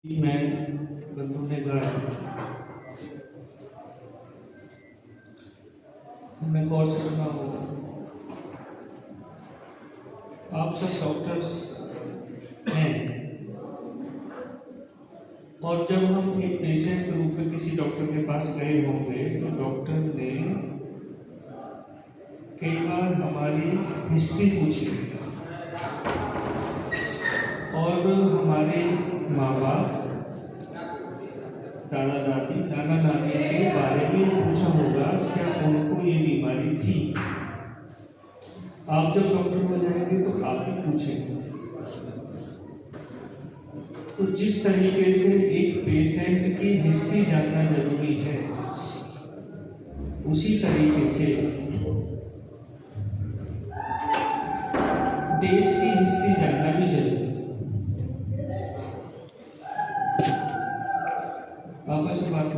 मैं बंधु ने कहा मैं गौर से सुना हूँ। आप सब डॉक्टर्स हैं और जब हम एक पेशेंट के रूप में किसी डॉक्टर के पास गए होंगे तो डॉक्टर ने कई बार हमारी हिस्ट्री पूछी और हमारे माँ बाप, दादा दादी, नाना नानी के बारे में पूछा होगा क्या उनको ये बीमारी थी। आप जब डॉक्टर हो जाएंगे तो आप भी पूछेंगे। तो जिस तरीके से एक पेशेंट की हिस्ट्री जानना जरूरी है, उसी तरीके से देश की हिस्ट्री जानना भी जरूरी है। आपस में बात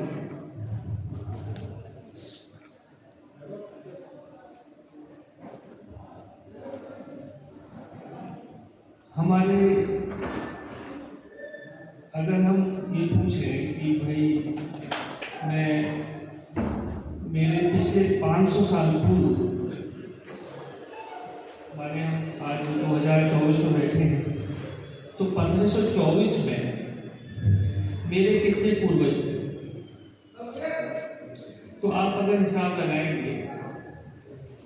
हमारे अगर हम ये पूछें कि भाई मेरे पिछले 500 साल पूर्व, हमारे हम आज 2024 में बैठे हैं, तो 1524 में मेरे कितने पूर्वज थे। तो आप अगर हिसाब लगाएंगे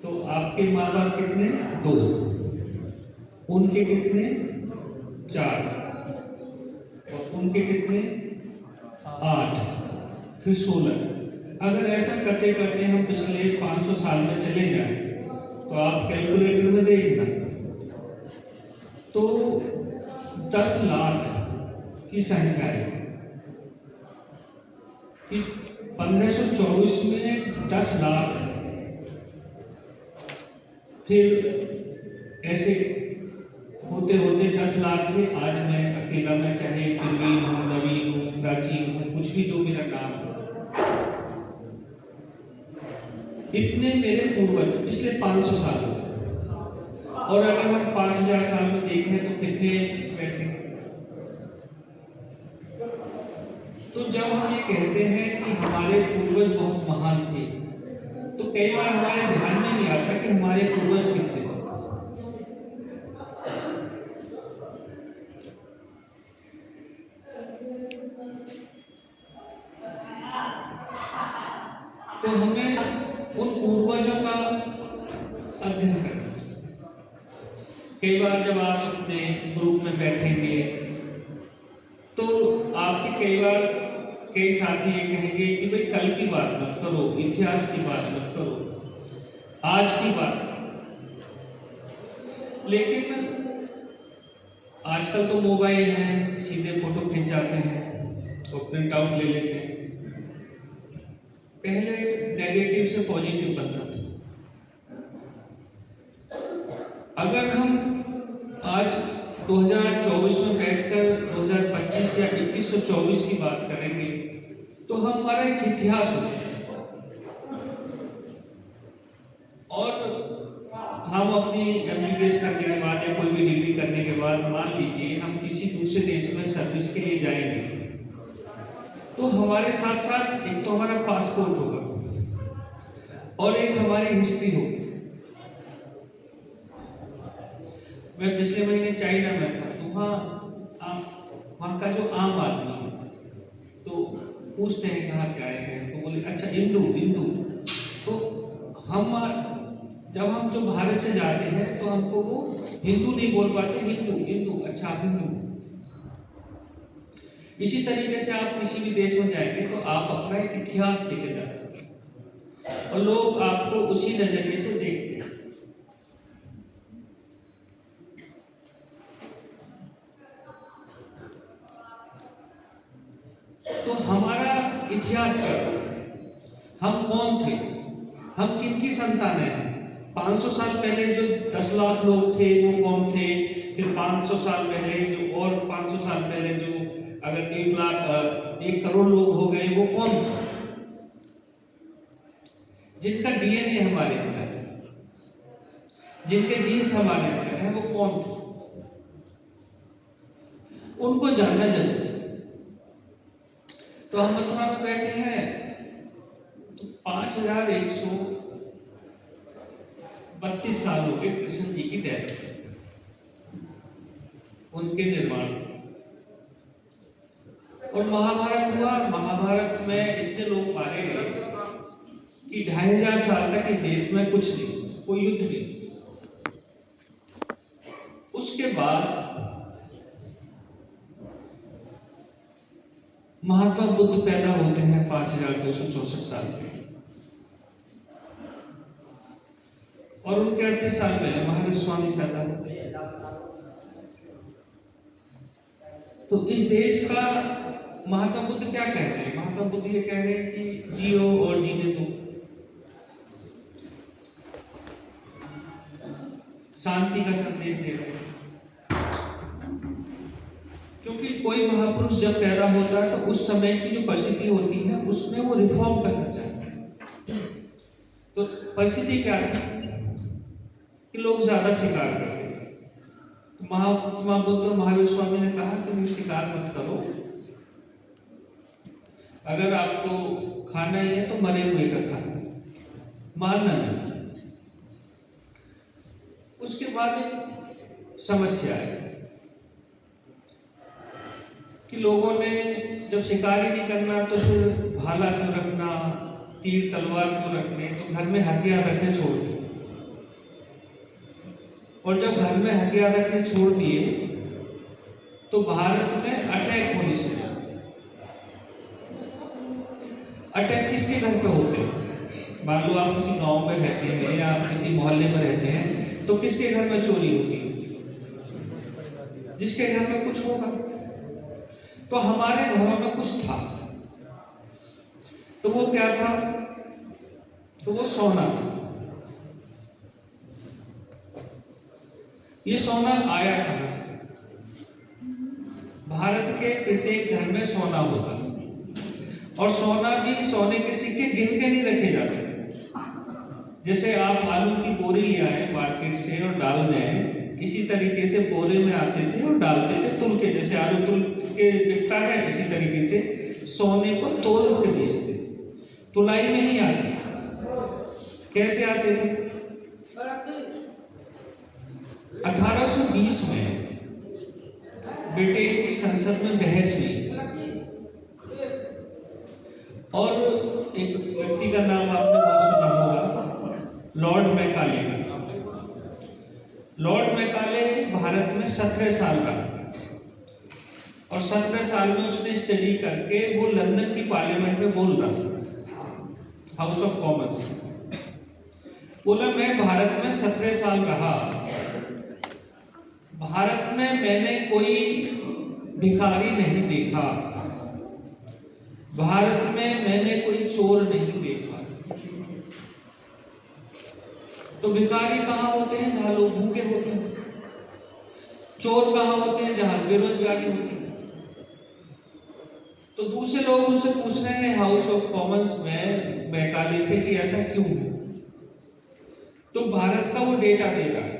तो आपके माँ बाप कितने? 2, उनके कितने? 4, और उनके कितने? 8, फिर 16। अगर ऐसा करते करते हम पिछले 500 साल में चले जाएं तो आप कैलकुलेटर में देखना तो 10 लाख की संख्या है कि 1524 में 10 लाख, फिर ऐसे होते होते 10 लाख से आज मैं अकेला, मैं चाहे प्रवीण हूँ, नवीन हूँ, प्राचीन हूँ, कुछ भी जो मेरा नाम है, इतने मेरे पूर्वज पिछले 500 साल। और अगर हम 5000 साल में देखें तो कितने बैठे। तो जब हम ये कहते हैं कि हमारे पूर्वज बहुत महान थे तो कई बार हमारे ध्यान में नहीं आता कि हमारे पूर्वज कितने थे। तो हमें उन पूर्वजों का अध्ययन करना। कई बार जब आप अपने ग्रुप में बैठेंगे तो आपके कई साथी ये कहेंगे कि भाई कल की बात मत करो, इतिहास की बात मत करो, आज की बात। लेकिन आजकल तो मोबाइल है, सीधे फोटो खींच जाते हैं और प्रिंट आउट ले लेते हैं। पहले नेगेटिव से पॉजिटिव बनता था। अगर हम आज 2024 में बैठकर 2025 या 2124 की बात करेंगे तो हमारा एक इतिहास हो और हम अपनी MBBS करने के बाद या कोई भी डिग्री करने के बाद मान लीजिए हम किसी दूसरे देश में सर्विस के लिए जाएंगे तो हमारे साथ साथ एक तो हमारा पासपोर्ट होगा और एक हमारी हिस्ट्री होगी। मैं पिछले महीने चाइना में था तो वहाँ का जो आम आदमी तो पूछते हैं कहाँ से आए हैं, तो बोले अच्छा हिंदू। तो जब हम जो भारत से जाते हैं तो हमको वो हिंदू नहीं बोल पाते, हिंदू, अच्छा हिंदू। इसी तरीके से आप किसी भी देश में जाएंगे तो आप अपना एक इतिहास लेके जाते हैं और लोग आपको उसी नजरिए से देखते हैं। तो हमारा इतिहास क्या, हम कौन थे, हम किनकी संतान हैं। 500 साल पहले जो 10 लाख लोग थे वो कौन थे, फिर 500 साल पहले जो, और 500 साल पहले जो अगर 1 करोड़ लोग हो गए वो कौन थे, जिनका DNA हमारे अंदर है, जिनके जीन्स हमारे अंदर है, वो कौन थे, उनको जानना जरूरी है। तो हम मथुरा में बैठे हैं तो 5132 साल हो गए कृष्ण जी की डेथ, उनके निर्माण। और महाभारत हुआ, महाभारत में इतने लोग मारे गए कि 2500 साल तक इस देश में कुछ नहीं, कोई युद्ध नहीं। उसके बाद महात्मा बुद्ध पैदा होते हैं 5264 साल में, और उनके 38 साल में महावीर स्वामी पैदा होते हैं। तो इस देश का महात्मा बुद्ध क्या कह रहे हैं? महात्मा बुद्ध ये कह रहे हैं कि जियो और जीने दो, शांति का संदेश दे रहे हैं। क्योंकि कोई महापुरुष जब पैदा होता है तो उस समय की जो परिस्थिति होती है उसमें वो रिफॉर्म करना चाहते हैं। तो परिस्थिति क्या थी कि लोग ज्यादा शिकार करते थे। तो महात्मा बुद्ध और महावीर स्वामी ने कहा कि तुम शिकार मत करो, अगर आपको खाना ही है तो मरे हुए का खाना, मारना नहीं। उसके बाद एक समस्या है कि लोगों ने जब शिकार ही नहीं करना तो फिर भाला क्यों रखना, तीर तलवार क्यों रखने, तो घर में हथियार रखने छोड़ दिए। और जब घर में हथियार रखने छोड़ दिए तो भारत में अटैक होने से, अटैक किसके घर पे होते हैं? मान लो आप किसी गांव में रहते हैं या आप किसी मोहल्ले में रहते हैं तो किसके घर में चोरी होती है? जिसके घर में कुछ होगा। तो हमारे घरों में कुछ था, तो वो क्या था? तो वो सोना था। ये सोना आया कहां से? भारत के प्रत्येक घर में सोना होता, और सोना भी सोने के सिक्के गिन के नहीं रखे जाते। जैसे आप आलू की बोरी ले आए मार्केट से और डाल दें, इसी तरीके से बोरे में आते थे और डालते थे तुल के, जैसे आलू तुल के बिकता है इसी तरीके से सोने को तोल के बेचते। तुलाई नहीं आती। कैसे आते थे? 1820 में ब्रिटेन की संसद में बहस हुई और एक व्यक्ति का नाम आपने बहुत सुना होगा, Lord Macaulay. Lord Macaulay Bharat में 17 साल रहा और 17 साल में उसने स्टडी करके वो लंदन की पार्लियामेंट में बोल रहा था, हाउस ऑफ कॉमन्स। बोला मैं भारत में 17 साल रहा, भारत में मैंने कोई भिखारी नहीं देखा, भारत में मैंने कोई चोर नहीं देखा। तो भिखारी कहाँ होते हैं? जहां लोग भूखे होते हैं। चोर कहाँ होते हैं? जहां बेरोजगारी होती है। तो दूसरे लोग उनसे पूछ रहे हैं हाउस ऑफ कॉमन्स में मैकाले से कि ऐसा क्यों है? तो भारत का वो डेटा दे रहा है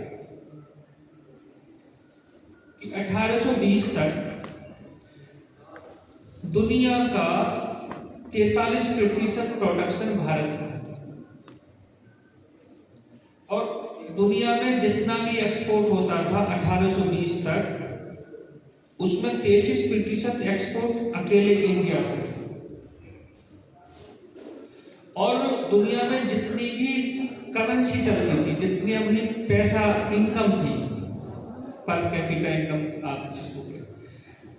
कि 1820 तक दुनिया का 43% प्रोडक्शन भारत में, और दुनिया में जितना भी एक्सपोर्ट होता था 1820 तक, उसमें 33% एक्सपोर्ट अकेले इंडिया से। और दुनिया में जितनी भी करेंसी चलती थी, जितनी अभी पैसा इनकम थी, पर कैपिटा इनकम आप जिसको कहते,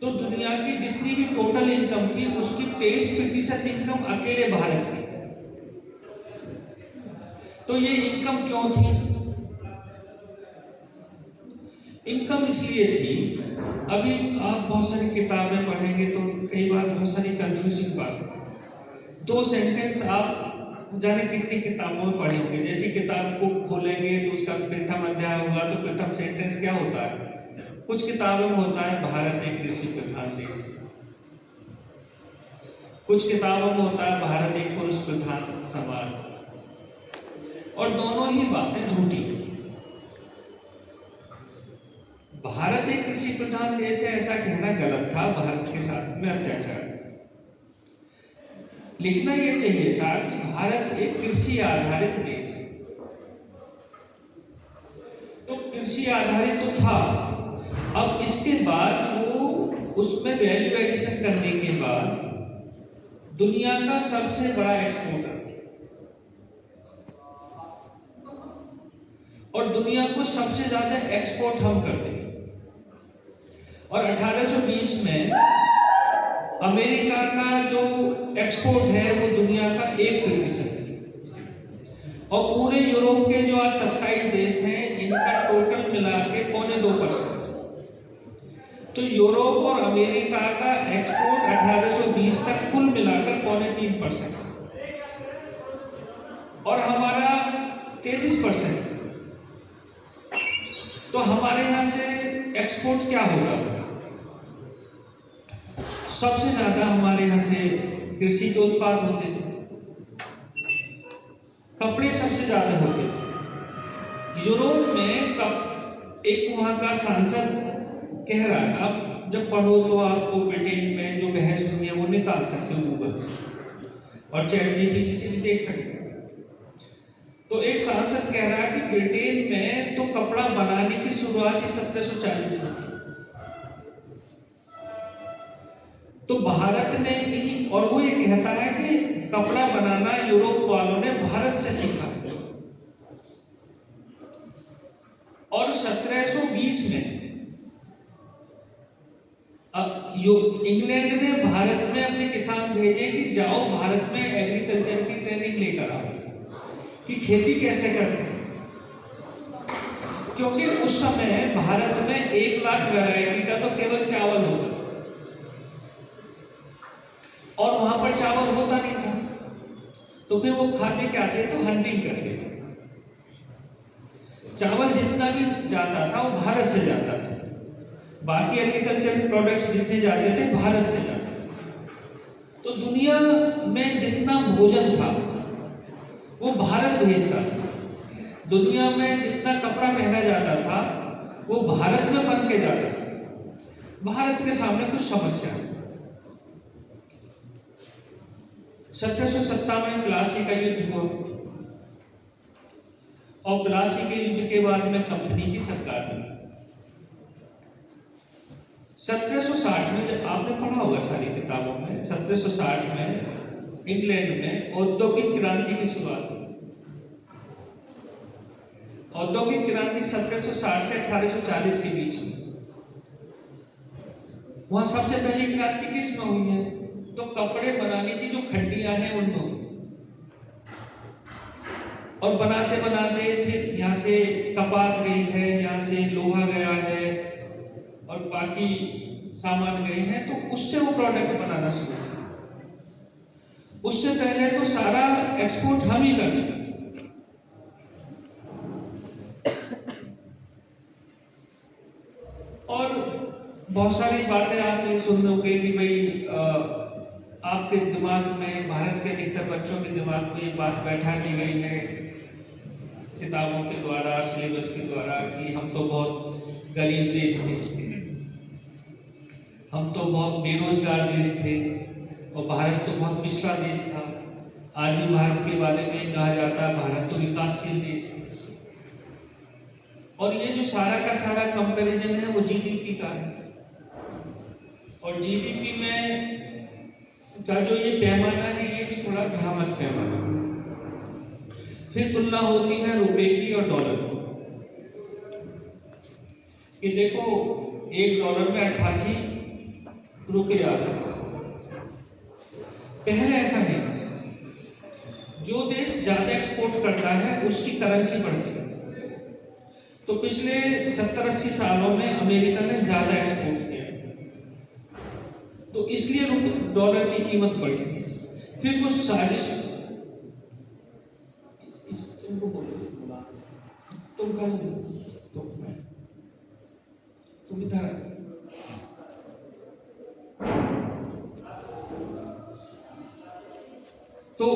तो दुनिया की जितनी भी टोटल इनकम थी उसकी 23% इनकम अकेले भारत की। तो ये इनकम क्यों थी? इनकम इसलिए थी, अभी आप बहुत सारी किताबें पढ़ेंगे तो कई बार बहुत सारी कंफ्यूजिंग बात है। 2 सेंटेंस आप जाने कितनी किताबों में पढ़े होंगे। जैसी किताब को खोलेंगे तो उसका प्रथम अध्याय होगा तो प्रथम सेंटेंस क्या होता है? कुछ किताबों में होता है भारत एक कृषि प्रधान देश, कुछ किताबों में होता है भारत एक पुरुष प्रधान समाज, और दोनों ही बातें झूठी। भारत एक कृषि प्रधान देश है ऐसा कहना गलत था, भारत के साथ में अत्याचार था। लिखना ये चाहिए था कि भारत एक कृषि आधारित देश है। तो कृषि आधारित तो था, अब इसके बाद वो उसमें वैल्यू एडिशन करने के बाद दुनिया का सबसे बड़ा एक्सपोर्टर और दुनिया को सबसे ज्यादा एक्सपोर्ट हम करते थे। और 1820 में अमेरिका का जो एक्सपोर्ट है वो दुनिया का 1% है। और पूरे यूरोप के जो आज 27 देश हैं इनका टोटल मिला के 0.25%। तो यूरोप और अमेरिका का एक्सपोर्ट 1820 तक कुल मिलाकर 0.3% और हमारा 33%। तो हमारे यहां से एक्सपोर्ट क्या होता था? सबसे ज्यादा हमारे यहां से कृषि के उत्पाद होते थे, कपड़े सबसे ज्यादा होते थे। यूरोप में एक वहां का सांसद कह रहा है, आप जब पढ़ो तो आपको ब्रिटेन में जो बहस हुई है वो निकाल सकते हो गूगल से और चैट जीपीटी से भी देख सकते हो। तो एक सांसद कह रहा है कि ब्रिटेन में तो कपड़ा बनाने की शुरुआत ही 1740 में की। तो भारत ने ही, और वो ये कहता है कि कपड़ा बनाना यूरोप वालों ने भारत से सीखा। और 1720 में अब इंग्लैंड ने भारत में अपने किसान भेजे कि जाओ भारत में एग्रीकल्चर की ट्रेनिंग लेकर आओ कि खेती कैसे करते हैं, क्योंकि उस समय भारत में 1 लाख वैरायटी का तो केवल चावल होता और वहां पर चावल होता नहीं था। तो फिर वो खाते क्या थे? तो हंटिंग करते थे। चावल जितना भी जाता था वो भारत से जाता था, बाकी एग्रीकल्चर प्रोडक्ट्स जितने जाते थे भारत से जाते थे। तो दुनिया में जितना भोजन था वो भारत भेजता था। दुनिया में जितना कपड़ा पहना जाता था वो भारत में बन के जाता था। भारत के सामने कुछ समस्या है। 1757 में प्लासी का युद्ध हुआ और प्लासी के युद्ध के बाद में कंपनी की सरकार बनी। 1760 में, जब आपने पढ़ा होगा सारी किताबों में, 1760 में इंग्लैंड में औद्योगिक क्रांति की शुरुआत हुई। औद्योगिक क्रांति 1760 से 1840 के बीच में। वहां सबसे पहली क्रांति किस में हुई है? तो कपड़े बनाने की जो खड्डियां हैं उनमें हुई। और बनाते बनाते फिर यहाँ से कपास गई है, यहाँ से लोहा गया है और बाकी सामान गए हैं, तो उससे वो प्रोडक्ट बनाना शुरू किया। उससे पहले तो सारा एक्सपोर्ट हम ही करते थे। और बहुत सारी बातें आपने सुनोगे कि भाई आपके दिमाग में, भारत के अधिकतर बच्चों के दिमाग में एक बात बैठा दी गई है किताबों के द्वारा, सिलेबस के द्वारा, कि हम तो बहुत गरीब देश थे, हम तो बहुत बेरोजगार देश थे और भारत तो बहुत पिछड़ा देश था। आज भी भारत के बारे में कहा जाता है भारत तो विकासशील देश है। और ये जो सारा का सारा कंपैरिजन है वो जीडीपी का है। और जीडीपी में का जो ये पैमाना है ये भी थोड़ा भ्रामक पैमाना है। फिर तुलना होती है रुपए की और डॉलर की, कि देखो $1 में 88 रुपए आता है। पहले ऐसा नहीं था। जो देश ज्यादा एक्सपोर्ट करता है उसकी करेंसी बढ़ती है। तो पिछले 70-80 सालों में अमेरिका ने ज्यादा एक्सपोर्ट किया, तो इसलिए डॉलर की कीमत बढ़ी। फिर कुछ साजिश, तुमको बोलो, तुम इधर, तो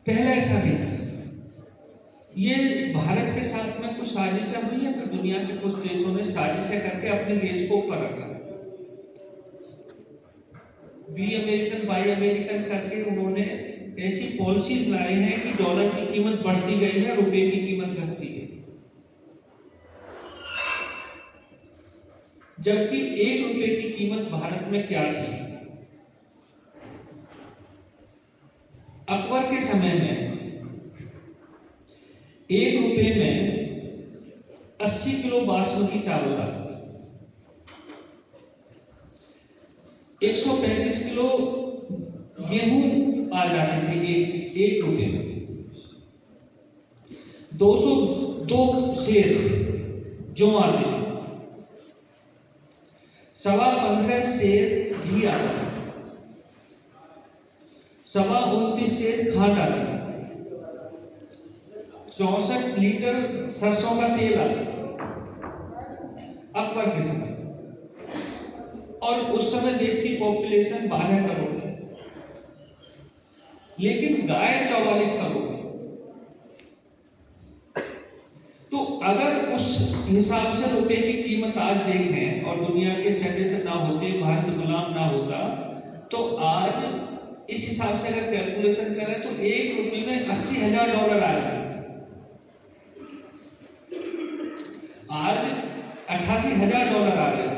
पहले ऐसा नहीं था। ये भारत के साथ में कुछ साजिशें हुई है, फिर दुनिया के कुछ देशों ने साजिशें करके अपने देश को ऊपर रखा। बी अमेरिकन बाई अमेरिकन करके उन्होंने ऐसी पॉलिसीज लाए हैं कि डॉलर की कीमत बढ़ती गई है, रुपए की कीमत घटती है। जबकि 1 रुपए की कीमत भारत में क्या थी? अकबर के समय में 1 रुपए में 80 किलो बासमती चावल आता था, 135 किलो गेहूं आ जाते थे एक रुपए में, 202 सेर जो आते थे, 15.25 सेर घी आता था, 29.25 सेर खांड आती थी, 64 लीटर सरसों का तेल आता था अकबर के समय। और उस समय देश की पॉपुलेशन 12 करोड़ है, लेकिन गाय 44 करोड़ है। तो अगर उस हिसाब से रुपए की कीमत आज देखें और दुनिया के सैनिक ना होते, भारत गुलाम ना होता, तो आज इस हिसाब से अगर कैलकुलेशन करें तो 1 रुपए में $80,000 आ रहे हैं। आज $88,000 आ रहे हैं।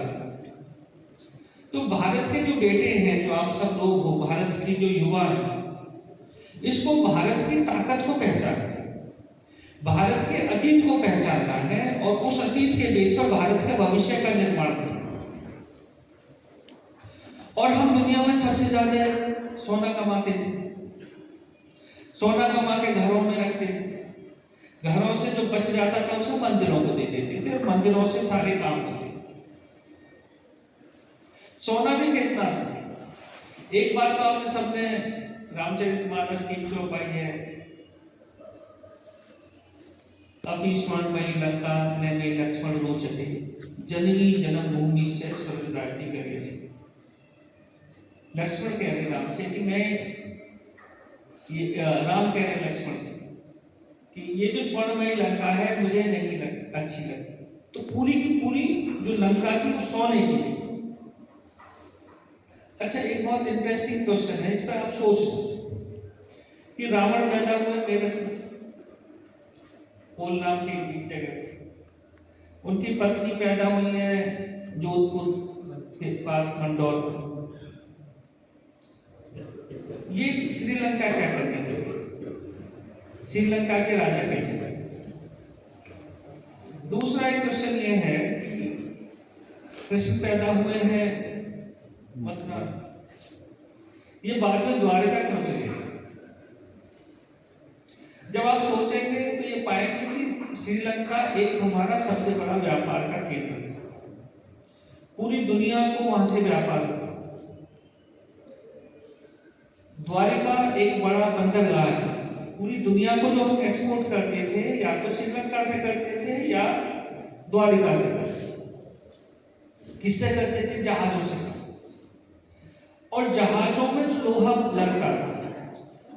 तो भारत के जो बेटे हैं, जो आप सब लोग हो, भारत के जो युवा हैं, इसको भारत की ताकत को पहचानना है, भारत के अतीत को पहचानना है और उस अतीत के बेस पर भारत के भविष्य का निर्माण करना। और हम दुनिया में सबसे ज्यादा सोना कमाते थे, सोना कमा के घरों में रखते थे, घरों से जो बच जाता था उसे मंदिरों को दे देते थे, मंदिरों से सारे काम होते। सोना भी कितना था? एक बार तो आपने सबने रामचरितमानस की चौपाई है, अभी स्वर्णमयी लंका नैने लक्ष्मण रोचते, जननी जन्मभूमि से स्वर्गराज्ञी करे से। लक्ष्मण कह रहे राम से कि मैं राम कह रहे लक्ष्मण से कि ये जो स्वर्णमयी लंका है मुझे नहीं अच्छी लगती। तो पूरी की पूरी जो लंका थी वो सोने की थी। अच्छा, एक बहुत इंटरेस्टिंग क्वेश्चन है, इस पर आप सोचो कि रावण पैदा हुए मेरठ में, कोल नाम की एक जगह, उनकी पत्नी पैदा हुई है जोधपुर के पास मंडौर। ये श्रीलंका क्या करने लगे? श्रीलंका के राजा कैसे बने? दूसरा एक क्वेश्चन ये है कि कृष्ण पैदा हुए हैं मथुरा, ये बाद में द्वारका क्यों चले? जब आप सोचेंगे तो ये पाएंगे कि श्रीलंका एक हमारा सबसे बड़ा व्यापार का केंद्र था, पूरी दुनिया को वहां से व्यापार होता। द्वारका एक बड़ा बंदरगाह है, पूरी दुनिया को जो हम एक्सपोर्ट करते थे या तो श्रीलंका से करते थे या द्वारका से करते थे। किससे करते थे? जहाजों से। और जहाजों में जो लोहा लगता था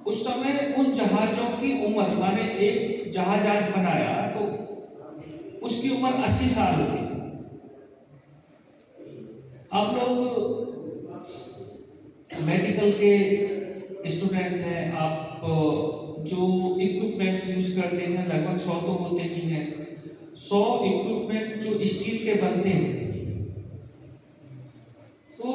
उस समय, उन जहाजों की उम्र, माने एक जहाज आज बनाया तो उसकी उम्र 80 साल होती थी। आप लोग मेडिकल के स्टूडेंट्स हैं, आप जो इक्विपमेंट्स यूज करते हैं लगभग 100 तो होते ही हैं। 100 इक्विपमेंट जो स्टील के बनते हैं, तो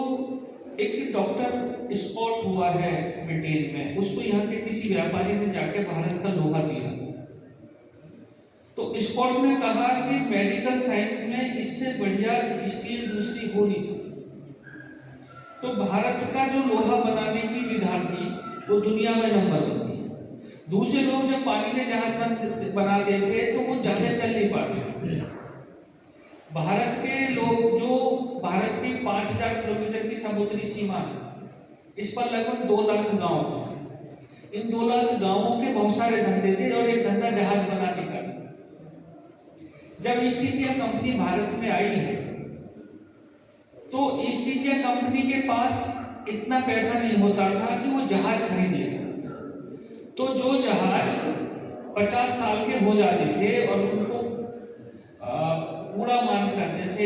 एक डॉक्टर स्पॉट हुआ है ब्रिटेन में, उसको यहाँ के किसी व्यापारी ने जाके भारत का लोहा दिया। तो स्पॉट ने कहा कि मेडिकल साइंस में इससे बढ़िया स्टील दूसरी हो नहीं सकती। तो भारत का जो लोहा बनाने की विधा थी वो दुनिया में नंबर 1 थी। दूसरे लोग जब पानी में जहाज बनाते थे तो वो ज्यादा चल नहीं पाते। भारत के लोग, जो भारत की 5000 किलोमीटर की समुद्री सीमा है, इस पर लगभग 2 लाख गांव हैं। इन 2 लाख गांवों के बहुत सारे धंधे थे और एक धंधा जहाज बनाने का। जब ईस्ट इंडिया कंपनी भारत में आई है तो ईस्ट इंडिया कंपनी के पास इतना पैसा नहीं होता था कि वो जहाज खरीद ले। तो जो जहाज 50 साल के हो जाते थे और उनको कूड़ा मानकर, जैसे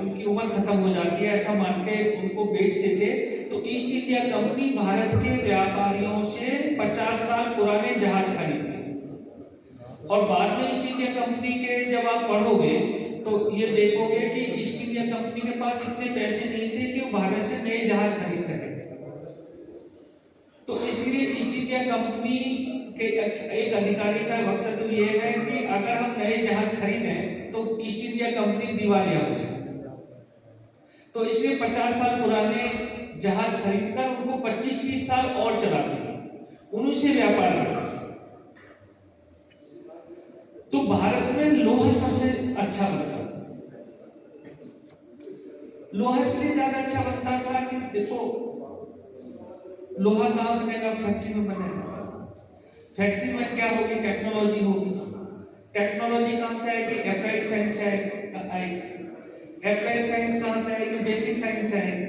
उनकी उम्र खत्म हो जाती है ऐसा मान के उनको बेचते थे। तो ईस्ट इंडिया कंपनी भारत के व्यापारियों से 50 साल पुराने जहाज खरीदती थी। और बाद में ईस्ट इंडिया कंपनी के जब आप पढ़ोगे तो ये देखोगे कि ईस्ट इंडिया कंपनी के पास इतने पैसे नहीं थे कि वो भारत से नए जहाज खरीद सके। तो इसलिए ईस्ट इंडिया कंपनी के एक अधिकारी का वक्तव्य ये है कि अगर हम नए जहाज खरीदें तो ईस्ट इंडिया कंपनी दिवालिया हो जाए। तो इसलिए 50 साल पुराने जहाज खरीदकर उनको 25-30 साल और चलाते थे, उन्हीं से व्यापार करते। तो भारत में लोहा सबसे अच्छा बनता था। लोहा इसलिए ज्यादा अच्छा बनता था कि देखो लोहा कहाँ बनेगा, फैक्ट्री में बनेगा। फैक्ट्री में क्या होगी, टेक्नोलॉजी होगी। टेक्नोलॉजी कहाँ से आएगी, एप्लाइड साइंस से आएगी। एप्लाइड साइंस कहाँ से आएगी, बेसिक साइंस से आएगी।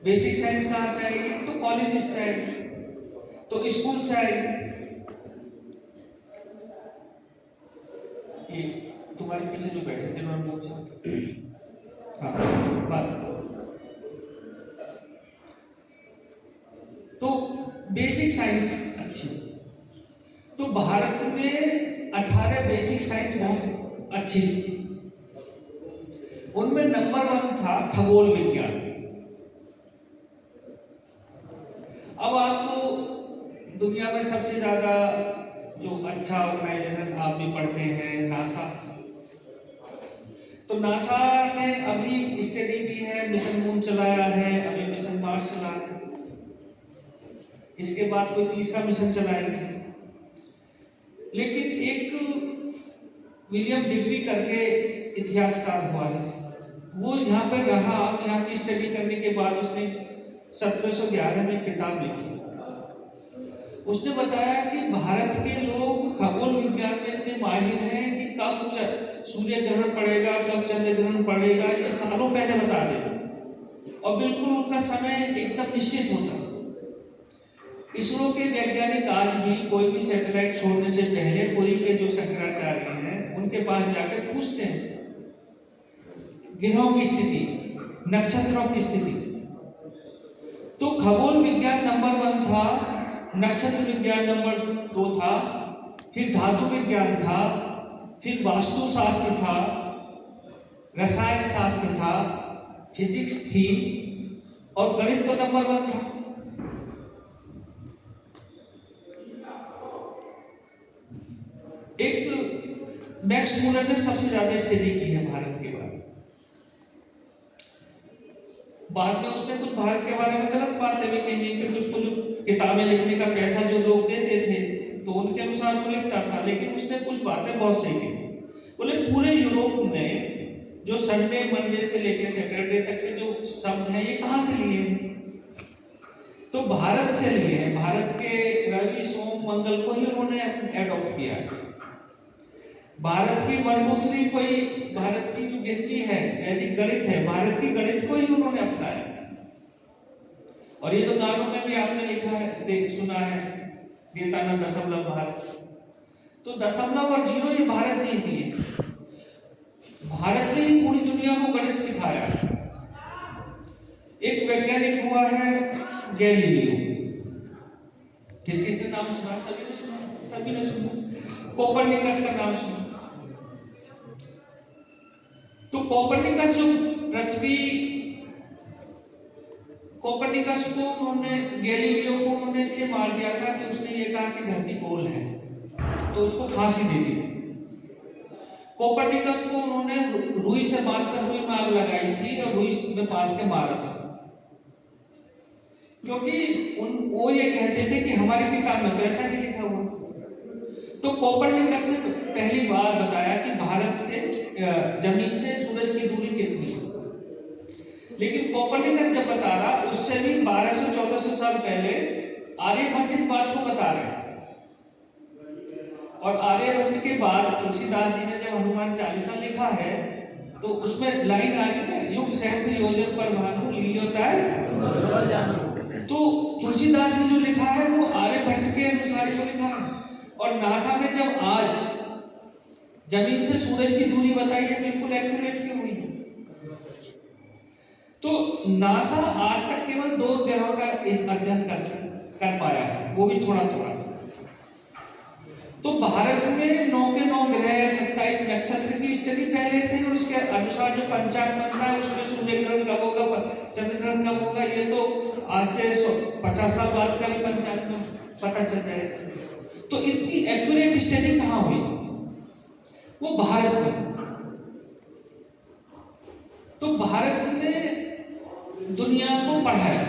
बेसिक साइंस कहाँ से आएगी, तो कॉलेज से आएगी, तो स्कूल से आएगी। ये तुम्हारे पीछे जो बैठे जिन्होंने पूछा, हाँ बात। तो बेसिक साइंस अच्छी। तो भारत में 18 बेसिक साइंस बहुत अच्छी, उनमें नंबर 1 था खगोल विज्ञान। अब आपको दुनिया में सबसे ज्यादा जो अच्छा ऑर्गेनाइजेशन आप भी पढ़ते हैं, नासा। तो नासा ने अभी स्टडी की है, मिशन मून चलाया है, अभी मिशन मार्स चला है, इसके बाद कोई तीसरा मिशन चलाएंगे। लेकिन एक विलियम डिग्री करके इतिहासकार हुआ है, वो यहाँ पर रहा और यहाँ की स्टडी करने के बाद उसने 1711 में किताब लिखी। उसने बताया कि भारत के लोग खगोल विज्ञान में इतने माहिर हैं कि कब सूर्य ग्रहण पड़ेगा, कब चंद्र ग्रहण पड़ेगा, ये सालों पहले बता देते और बिल्कुल उनका समय एकदम निश्चित होता। इसरो के वैज्ञानिक आज भी कोई भी सैटेलाइट छोड़ने से पहले कोई के जो शंकराचार्य हैं उनके पास जाकर पूछते हैं ग्रहों की स्थिति, नक्षत्रों की स्थिति। तो खगोल विज्ञान नंबर 1 था, नक्षत्र विज्ञान नंबर 2 था, फिर धातु विज्ञान था, फिर वास्तु शास्त्र था, रसायन शास्त्र था, फिजिक्स थी और गणित तो नंबर 1 था। एक मैक्स मूलर ने सबसे ज्यादा स्टडी की है भारत के बारे में। बाद में उसने कुछ भारत के बारे में गलत बातें भी कही, क्योंकि उसको जो किताबें लिखने का पैसा जो लोग देते थे तो उनके अनुसार वो लिखता था, लेकिन उसने कुछ बातें बहुत सही की। बोले पूरे यूरोप में जो संडे मंडे से लेकर सैटरडे तक के जो शब्द हैं ये कहाँ से लिए हैं, तो भारत से लिए हैं। भारत के रवि सोम मंगल को ही उन्होंने एडॉप्ट किया है। भारत की वर्णोत्तरी कोई भारत की जो गिनती है वैदिक गणित है, भारत की गणित को ही उन्होंने अपनाया। और ये तो गानों में भी आपने लिखा है, देख सुना है, देता ना दशमलव भारत। तो दशमलव और जीरो ये भारत नहीं दिए, भारत ने ही पूरी दुनिया को गणित सिखाया। एक वैज्ञानिक हुआ है गैलीलियो, किसने नाम सुना, सभी ने सुना, सभी ने सुना। कोपरनिकस का नाम सुना। तो कोपरनिकस जो पृथ्वी, कोपरनिकस को उन्होंने, गैलीलियो को उन्होंने इसलिए मार दिया था कि उसने ये कहा कि धरती गोल है, तो उसको फांसी दे दी। कोपरनिकस को उन्होंने रुई से बांधकर रुई में आग लगाई थी और रुई में बांध के मारा था, क्योंकि वो ये कहते थे कि हमारी किताब में तो ऐसा नहीं लिखा हुआ। तो कोपरनिकस ने पहली बार बताया कि भारत से जमीन से सूरज की दूरी कितनी है। लेकिन कोपरनिकस जब बता रहा, उससे भी 1200-1400 साल पहले आर्यभट्ट इस बात को बता रहे हैं। और आर्यभट्ट के बाद तुलसीदास जी ने जब हनुमान चालीसा लिखा है तो उसमें लाइन आ रही है, युग सहस्र योजन पर भानु लील्योताय। तो तुलसीदास ने जो लिखा है वो आर्यभट्ट के अनुसार ही लिखा है। और नासा ने जब आज जमीन से सूरज की दूरी बताइए, बिल्कुल एक्यूरेट क्यों हुई? तो नासा आज तक केवल 2 ग्रहों का अध्ययन कर पाया है, वो भी थोड़ा थोड़ा। तो भारत में 9 के 9 ग्रह, 27 नक्षत्र की स्थिति पहले से, और उसके अनुसार जो पंचांग बनता है उसमें सूर्य ग्रहण कब होगा, चंद्र ग्रहण कब होगा, ये तो आज से 50 साल बाद का भी पंचांग में पता चल जाएगा। तो इतनी एक्यूरेट स्टडी कहाँ हुई? वो भारत में। तो भारत ने दुनिया को पढ़ाया।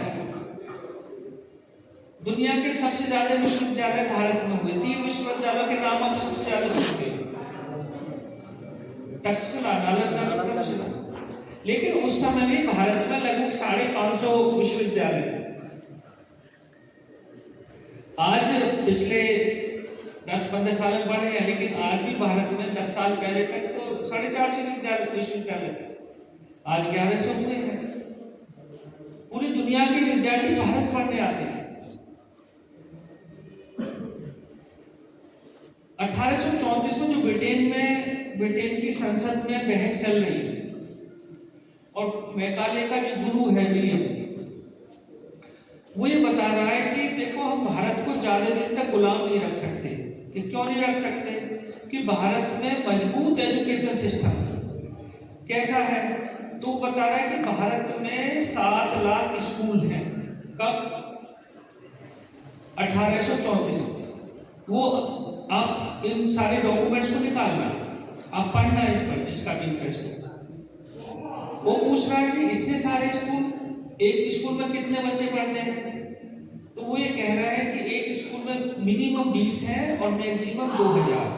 दुनिया के सबसे ज्यादा विश्वविद्यालय भारत में हुए। 3 विश्वविद्यालयों के नाम आप सबसे ज्यादा सुनते हैं, तक्षशिला, नालंदा, विक्रमशिला। लेकिन उस समय भी भारत में लगभग 550 विश्वविद्यालय। आज पिछले 10-15 साल में बढ़े हैं, लेकिन आज भी भारत में 10 साल पहले तक तो 450 विश्वविद्यालय थे, आज 1100 हुए हैं। पूरी दुनिया के विद्यार्थी भारत पढ़ने आते हैं। 1834 में जो ब्रिटेन की संसद में बहस चल रही है, और मैकाले का जो गुरु है विलियम, वो ये बता रहा है कि देखो, हम भारत को ज्यादा दिन तक गुलाम नहीं रख सकते। कि क्यों नहीं रख सकते? कि भारत में मजबूत एजुकेशन सिस्टम कैसा है? तो बता रहा है कि भारत में 7 लाख स्कूल हैं। कब? 1834। वो आप इन सारे डॉक्यूमेंट्स को निकालना, आप पढ़ना इन पर, जिसका भी इंटरेस्ट हो। वो पूछ रहा है कि इतने सारे स्कूल, एक स्कूल में कितने बच्चे पढ़ते हैं? तो वो ये कह रहा है कि एक स्कूल में मिनिमम 20 है और मैक्सिमम 2000।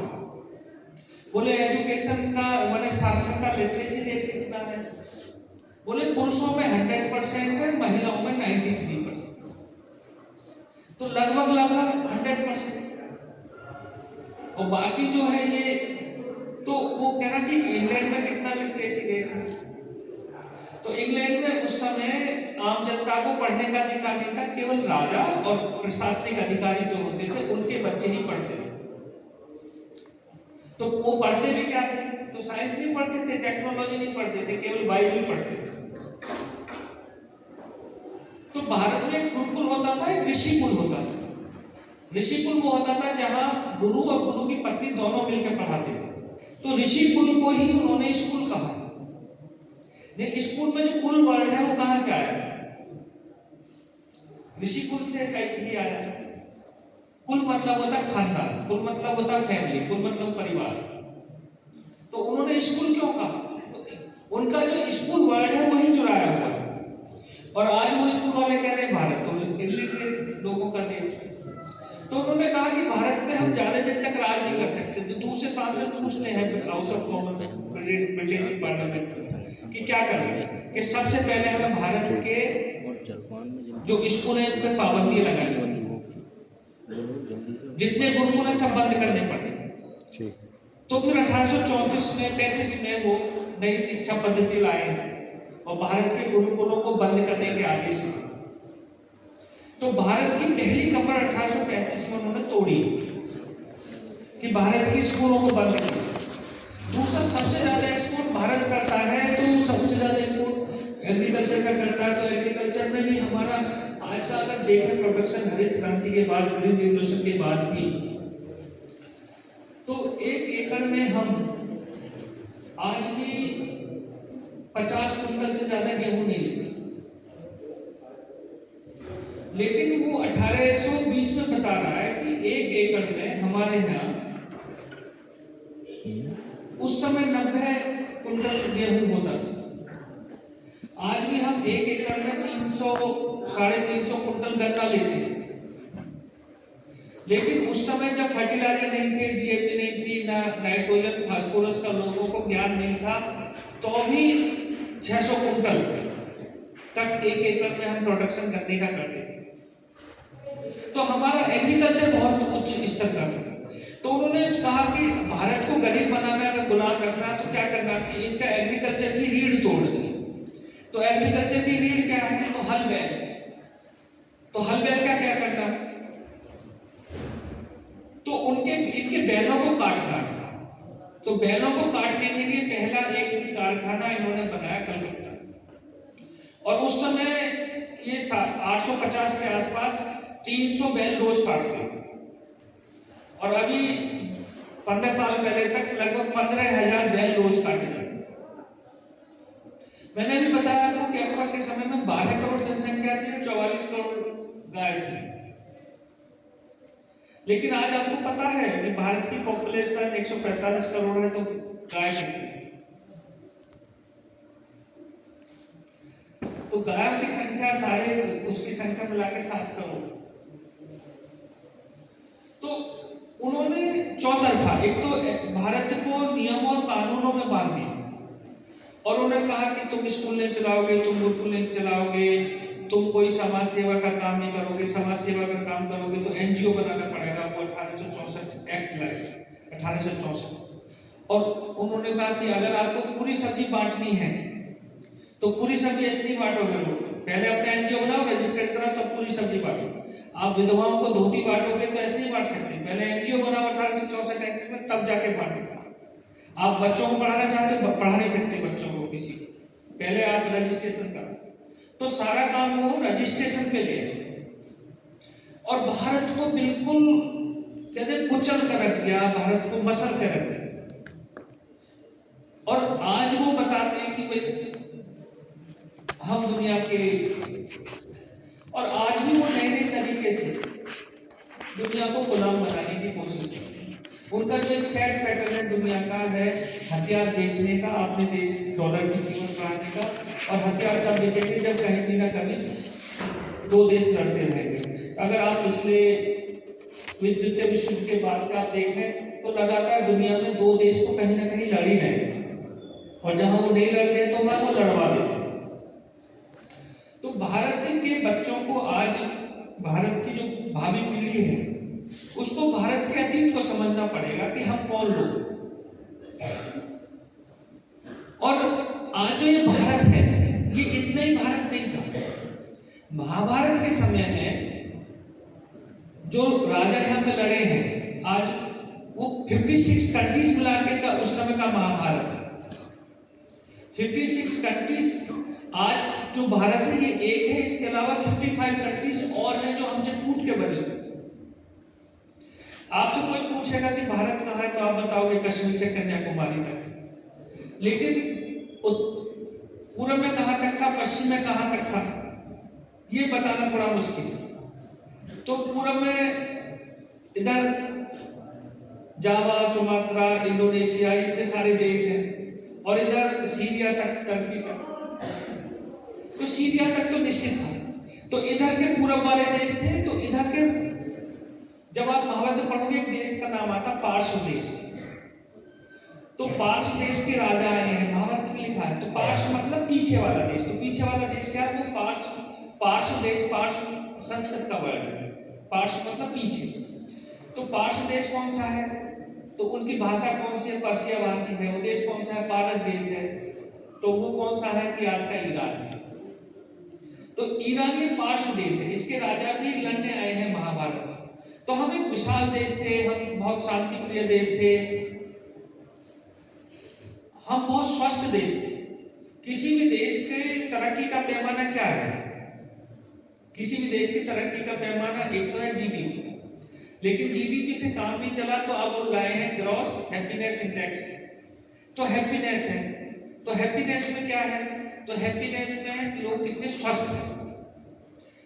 बोले एजुकेशन का माने साक्षरता लिटरेसी रेट कितना है? बोले पुरुषों में 100% है, महिलाओं में 93%। तो लगभग 100%। और बाकी जो है ये, तो वो कह रहा कि इंग्लैंड में कितना लिटरेसी रेट है? तो इंग्लैंड में उस समय आम जनता को पढ़ने का अधिकार नहीं था, केवल राजा और प्रशासनिक अधिकारी जो होते थे उनके बच्चे ही पढ़ते थे। तो वो पढ़ते भी क्या थे? तो साइंस नहीं पढ़ते थे, टेक्नोलॉजी नहीं पढ़ते थे, केवल बाइबल पढ़ते थे। तो भारत में एक गुरुकुल होता था, एक ऋषिकुल होता था। ऋषिकुल वो होता था जहां गुरु और गुरु की पत्नी दोनों मिलकर पढ़ाते थे। तो ऋषिकुल को ही उन्होंने स्कूल कहा। स्कूल में जो कुल वर्ड है वो कहां से आया? ऋषिकुल से ही आया। कुल मतलब होता खानदान, कुल मतलब होता फैमिली, कुल मतलब परिवार। तो उन्होंने स्कूल क्यों कहा? उनका जो स्कूल वर्ड है वही चुराया हुआ है। और आज वो स्कूल वाले कह रहे हैं भारत तो इलिटरेट लोगों का देश है। तो उन्होंने कहा कि भारत में हम ज्यादा दिन तक राज नहीं कर सकते। तो दूसरे सांसद पूछते हैं हाउस ऑफ कॉमन्स, ब्रिटेन की पार्लियामेंट में, कि क्या करें? कि सबसे पहले हमें भारत के जो स्कूल है उन पर पाबंदी लगानी होगी, जितने गुरुकुल है सब बंद करने पड़े। तो फिर 1834 में वो नई शिक्षा पद्धति लाए और भारत के गुरुकुलों को बंद करने के आदेश दिए। तो भारत की पहली कमर 1835 में उन्होंने तोड़ी कि भारत के स्कूलों को बंद किया। दूसरा, सबसे ज्यादा एक्सपोर्ट भारत करता है, तो सबसे ज्यादा एक्सपोर्ट एग्रीकल्चर का करता है। तो एग्रीकल्चर में भी हमारा आज का अगर देखें प्रोडक्शन, हरित क्रांति के बाद, ग्रीन रिवोल्यूशन के बाद भी, तो 1 एकड़ में हम आज भी 50 कुंटल से ज्यादा गेहूं नहीं लेते। लेकिन वो 1820 में बता रहा है कि 1 एकड़ में हमारे यहाँ उस समय 90 कुंटल गेहूं होता था। आज भी हम 1 एकड़ में 300-350 कुंटल गन्ना लेते हैं। लेकिन उस समय जब फर्टिलाइजर नहीं थे, डीएपी नहीं थी, ना नाइट्रोजन फास्फोरस का लोगों को ज्ञान नहीं था, तो भी 600 कुंटल तक 1 एकड़ में हम प्रोडक्शन करने का करते थे। तो हमारा एग्रीकल्चर बहुत उच्च स्तर का था। तो उन्होंने कहा कि भारत को गरीब बनाना है, गुलाम करना, तो क्या करना कि इनका एग्रीकल्चर की रीढ़ तोड़नी। तो एग्रीकल्चर की रीढ़ क्या है? तो हल बैल। तो हल बैल का क्या करना? तो इनके बैलों को काटना। तो बैलों को काटने के लिए पहला एक कारखाना इन्होंने बनाया कलकत्ता, और उस समय ये 850 के आसपास 300 बैल रोज काटते थे, और अभी 15 साल पहले तक लगभग 15,000 बैल रोज काटे जाते। मैंने भी बताया आपको कि अकबर के समय में 12 करोड़ जनसंख्या थी और 44 करोड़ गाय थी, लेकिन आज आपको पता है कि भारत की पॉपुलेशन 145 करोड़ है, तो गाय कितनी? तो गाय की संख्या सारे उसकी संख्या मिला के 7 करोड़। तो उन्होंने चौतरफा, एक तो भारत को नियमों और कानूनों में बांध दिया, और उन्होंने कहा कि तुम स्कूल नहीं चलाओगे, तुम गुरुकुल नहीं चलाओगे, तुम कोई समाज सेवा का काम नहीं करोगे, समाज सेवा का काम करोगे तो एनजीओ बनाना पड़ेगा। वो 1864 एक्ट लाया 1864, और उन्होंने कहा कि अगर आपको पूरी सब्जी बांटनी है तो पूरी सब्जी ऐसे नहीं बांटोगे, लोग पहले अपने एनजीओ बनाओ, रजिस्टर कराओ, तब पूरी सब्जी बांटो। आप विधवाओं को धोती बांटोगे तो ऐसे नहीं बांट सकते, पहले एनजीओ बनाओ 1864 एक्ट में, तब जाके बांटो। आप बच्चों को पढ़ाना चाहते हो, पढ़ा नहीं सकते बच्चों को किसी, पहले आप रजिस्ट्रेशन करो। तो सारा काम वो रजिस्ट्रेशन पे ले, और भारत को बिल्कुल कहते कुचल कर रख दिया, भारत को मसल कर रख दिया। और आज वो बताते हैं कि भाई हम दुनिया के, और आज भी वो नए नए तरीके से दुनिया को गुलाम बनाने की कोशिश करते हैं। उनका जो एक सेट पैटर्न है दुनिया का है हथियार बेचने का, अपने देश डॉलर की कीमत बढ़ाने का, और हथियार तब बेचेंगे जब कहीं भी ना कभी दो देश लड़ते रहेंगे। अगर आप पिछले द्वितीय विश्व युद्ध के बाद का आप देखें तो लगातार दुनिया में दो देश को कहीं ना कहीं लड़ ही रहे, और जहां वो नहीं लड़ रहे तो वहां वो लड़वा देते। तो भारत के बच्चों को आज, भारत की जो भावी पीढ़ी है उसको भारत के अतीत को समझना पड़ेगा कि हम कौन लोग। और आज जो ये भारत है ये इतना ही भारत नहीं था। महाभारत के समय में जो राजा यहाँ पे लड़े हैं, आज वो 56 कंट्रीज मिला के का उस समय का महाभारत है। 56 कंट्रीज, आज जो भारत है ये एक है, इसके अलावा 55 कंट्रीज और हैं जो हमसे टूट के बने। आपसे कोई पूछेगा कि भारत कहाँ है तो आप बताओगे कश्मीर से कन्याकुमारी तक है, लेकिन पूर्व में कहाँ तक था, पश्चिम में कहाँ तक था, ये बताना थोड़ा मुश्किल है। तो पूर्व में इधर जावा, सुमात्रा, इंडोनेशिया, इतने सारे देश हैं, और इधर सीरिया तक, टर्की तक। तो सीरिया तक तो निश्चित था, तो इधर के पूर्व वाले देश थे। तो इधर के, जब आप महाभारत में पढ़ोगे एक देश का नाम आता पार्श्व देश, तो पार्श्व देश के राजा आए हैं, महाभारत में लिखा है। तो पार्श्व मतलब पीछे वाला देश, तो पीछे वाला देश क्या है, वो पार्श्व देश, पार्श्व संस्कृत का वर्ड है, पार्श्व मतलब पीछे। तो पार्श्व देश कौन सा है, तो उनकी भाषा कौन सी है, पर्शिया भाषी है। वो देश कौन सा है, पारस देश है। तो वो कौन सा है कि आज का ईरान है। तो ईरान ये पार्श्व देश है, इसके राजा भी लड़ने आए हैं महाभारत में। तो हम एक विशाल देश थे, हम बहुत शांति प्रिय देश थे, हम बहुत स्वस्थ देश थे। किसी भी देश के तरक्की का पैमाना क्या है, किसी भी देश की तरक्की का पैमाना एक तो है जीडीपी, लेकिन जीडीपी से काम नहीं चला, तो अब वो लाए हैं ग्रॉस हैप्पीनेस इंडेक्स। तो हैप्पीनेस है, तो हैप्पीनेस में क्या है, तो हैप्पीनेस में लोग कितने स्वस्थ हैं।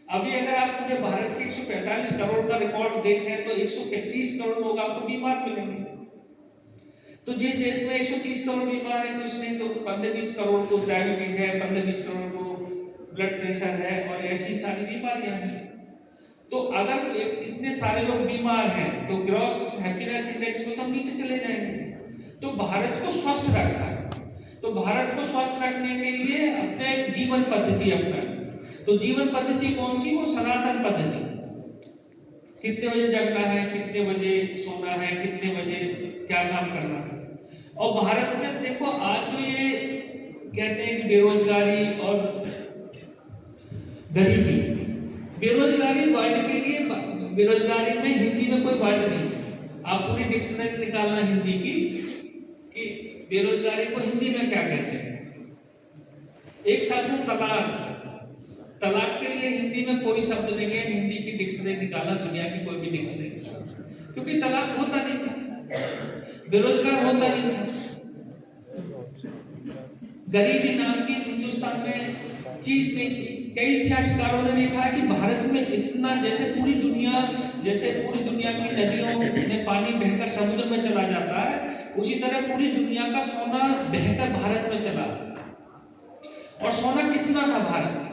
अभी अगर आप पूरे भारत के 145 करोड़ का रिकॉर्ड देखें तो 135 करोड़ लोग आपको बीमार मिलेंगे। तो जिस देश में 130 करोड़ बीमार है, तो उसमें तो 15-20 करोड़ को डायबिटीज है, 15-20 करोड़ को ब्लड प्रेशर है, और ऐसी सारी बीमारियां हैं। तो अगर इतने सारे लोग बीमार हैं तो ग्रॉस हैप्पीनेस इंडेक्स को तो नीचे चले जाएंगे। तो भारत को स्वस्थ रखना है, तो भारत को स्वस्थ रखने के लिए अपने एक जीवन पद्धति अपनाएं। तो जीवन पद्धति कौन सी, वो सनातन पद्धति। कितने बजे जगना है, कितने बजे सोना है, कितने बजे क्या काम करना है। और भारत में देखो आज जो ये कहते हैं कि बेरोजगारी और गरीबी, बेरोजगारी वर्ड के लिए, बेरोजगारी में हिंदी में कोई वर्ड नहीं। आप पूरी डिक्शनरी निकालना हिंदी की बेरोजगारी को हिंदी में क्या कहते हैं? एक शब्द है तलाक। तलाक के लिए हिंदी में कोई शब्द नहीं है। हिंदी की डिक्शनरी निकाला, दुनिया की कोई भी डिक्शनरी, क्योंकि तलाक होता नहीं था, बेरोजगार होता नहीं था। गरीबी नाम की हिंदुस्तान में चीज नहीं थी। कई इतिहासकारों ने लिखा है कि भारत में इतना, जैसे पूरी दुनिया की नदियों में पानी बहकर समुद्र में चला जाता है, उसी तरह पूरी दुनिया का सोना बहकर भारत में चला। और सोना कितना था भारत में?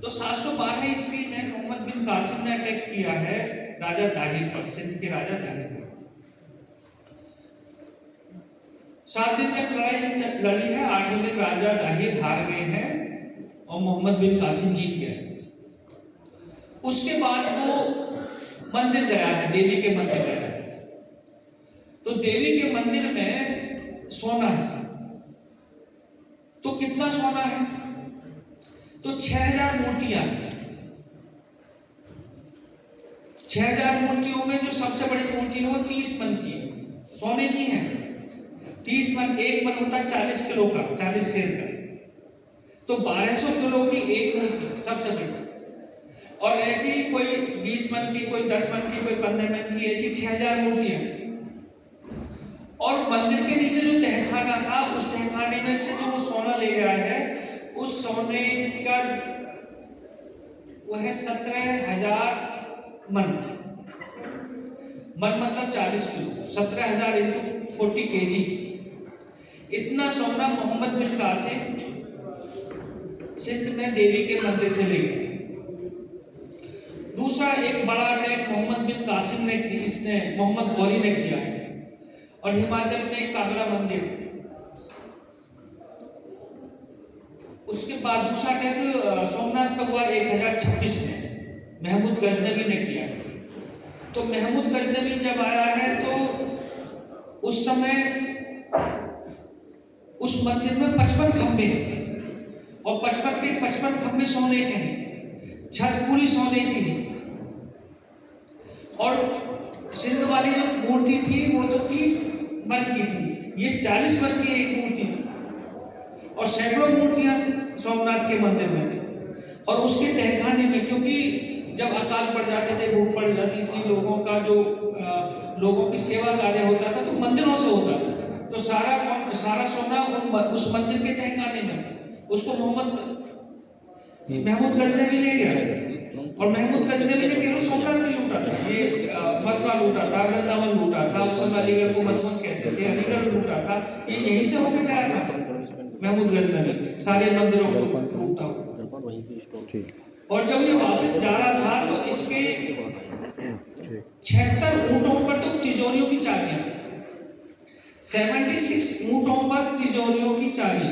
तो 712 ईस्वी में मोहम्मद बिन कासिम ने अटैक किया है राजा दाहिर पर, सिंध के राजा दाहिर पर। 7 दिन तक लड़ाई लड़ी है। 8वें दिन राजा दाहिर हार गए हैं और मोहम्मद बिन कासिम जीत गए। उसके बाद वो मंदिर गया है, देवी के मंदिर गया है। तो देवी के मंदिर में सोना है। तो कितना सोना है? तो 6000 मूर्तियां हैं। 6000 मूर्तियों में जो सबसे बड़ी मूर्ति है वो 30 मन की है, सोने की है। 30 मन, 1 मन होता है 40 किलो का, 40 सेर का। तो 1200 किलो की एक मूर्ति सबसे बड़ी। और ऐसी कोई 20 मन की, कोई 10 मन की, कोई 15 मन की, ऐसी 6000 मूर्तियां। और मंदिर के नीचे जो तहखाना था, उस तहखाने में से जो वो सोना ले गया है, उस सोने का वो है 17,000 मन। मन मतलब 40 किलो, 17,000 × 40 kg। इतना सोना मोहम्मद बिन कासिम सिंध में देवी के मंदिर से ले गए। दूसरा एक बड़ा अटैक मोहम्मद बिन कासिम ने मोहम्मद गौरी ने किया है। और हिमाचल में कांगड़ा मंदिर। उसके बाद दूसरा अटैक सोमनाथ पर हुआ 1026 में, महमूद गजनवी ने किया। तो महमूद गजनवी जब आया है तो उस समय उस मंदिर में 55 खंभे हैं और 55 के 55 खंभे सोने के हैं, छत पूरी सोने की है। और सिंध वाली जो मूर्ति थी वो तो 30 मन की थी, ये 40 मन की एक मूर्ति थी। और सैकड़ों मूर्तियां सोमनाथ के मंदिर में थी। और उसके तहखाने में, क्योंकि जब अकाल पड़ जाते थे, भूख पड़ जाती थी, लोगों की सेवा कार्य होता था तो मंदिरों से होता था। तो सारा सोना उस मंदिर के तहखाने में था। उसको महमूद गजनवी ले गया। और महमूद गजनवी ने केवल सोमनाथ नहीं लूटा था, ये मथुरा लूटा था, वृंदावन लूटा था, उस समय अलीगढ़ को मधुबन कहते थे, अलीगढ़ लूटा था। ये यहीं से होकर गया था महमूद गजनवी, सारे मंदिरों को लूटा। और जब ये वापस जा रहा था तो इसके 76 ऊंटों पर तो तिजोरियों की चाबियां, 76 ऊंटों पर तिजोरियों की चाबी।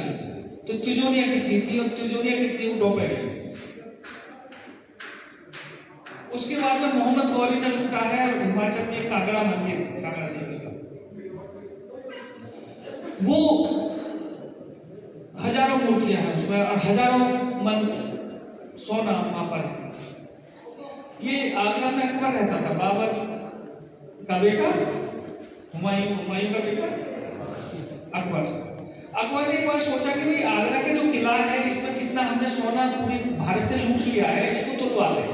तो तिजोरियां कितनी थी और तिजोरियां कितनी ऊंटों पर गई? उसके बाद में मोहम्मद गौरी ने लूटा है हिमाचल में कांगड़ा मंदिर, कांगड़ा देवी का। वो हजारों मूर्तियां हैं उसमें और हजारों मन सोना वहां पर है। ये आगरा में अकबर रहता था, बाबर का बेटा, हुमायूं का बेटा अकबर ने एक बार सोचा कि भाई आगरा का जो किला है इसमें कितना हमने सोना पूरी भारत से लूट लिया है, इसको तुलवा दें।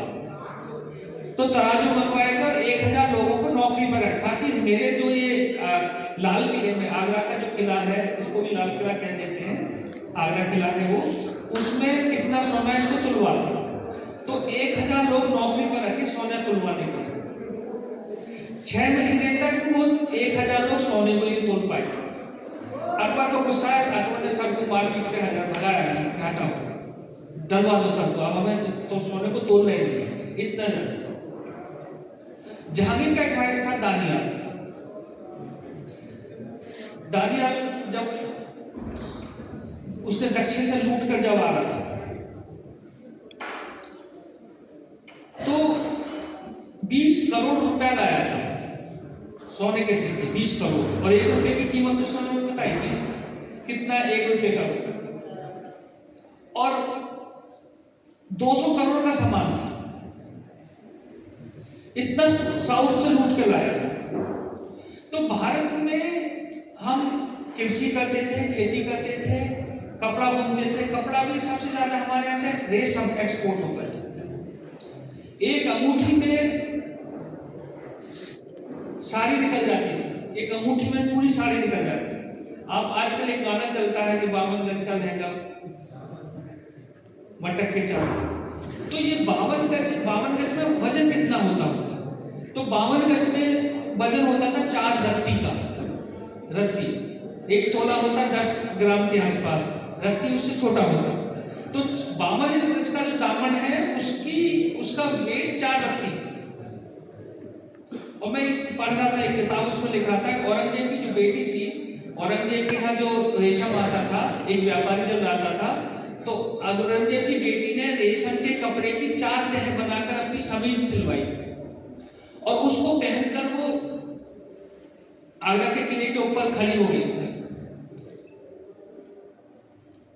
तो तराजू मंगवाकर 1000 लोगों को नौकरी पर रखा कि मेरे जो ये लाल किले में, आगरा का जो किला है उसको भी लाल किला कह देते हैं, आगरा किला है वो, उसमें कितना सोना है इसको तुलवा दो। तो 1000 लोग नौकरी पर रखे सोना तुलवाने के। 6 महीने तक वो 1000 लोग सोने को ही तोल पाए। अकबर को गुस्सा है, अकबर ने सबको मार पीट के भगाया, हटाओ, डलवा दो सबको, अब हमें तो सोने को तोल नहीं दिया इतना। जहांगीर का एक भाई था दानियाल, जब उसने दक्षिण से लूट कर जब आ रहा था तो 20 करोड़ रुपया लाया था सोने के सिक्के, 20 करोड़। और 1 रुपए की कीमत उस समय में बताई थी कितना, 1 रुपए का। और 200 करोड़ का सामान था, इतना साउथ से लूट के लाया था। तो भारत में हम कृषि करते थे, खेती करते थे, कपड़ा बुनते थे। कपड़ा भी सबसे ज्यादा हमारे यहाँ से रेशम एक्सपोर्ट होता है। एक अंगूठी में साड़ी निकल जाती थी, एक अंगूठी में पूरी साड़ी निकल जाती थी। अब आजकल एक गाना चलता है कि 52 गज का लहंगा मटक के चावल। तो ये 52 गज में वजन कितना होता होगा? तो 52 गज में वजन होता था 4 रत्ती का। रत्ती 1 तोला होता 10 ग्राम के आसपास, रत्ती उससे छोटा होता। तो 52 गज का जो दामन है उसका वेट 4 रत्ती। और मैं पढ़ रहा था एक किताब, उसमें लिखा था औरंगजेब की जो बेटी थी, औरंगजेब के यहाँ जो रेशम आता था, एक व्यापारी जब लाता था, तो औरंगजेब की बेटी ने रेशम के कपड़े की 4 तह बनाकर अपनी समीज सिलवाई और उसको पहनकर वो आगरा के किले के ऊपर खड़ी हो गई थी।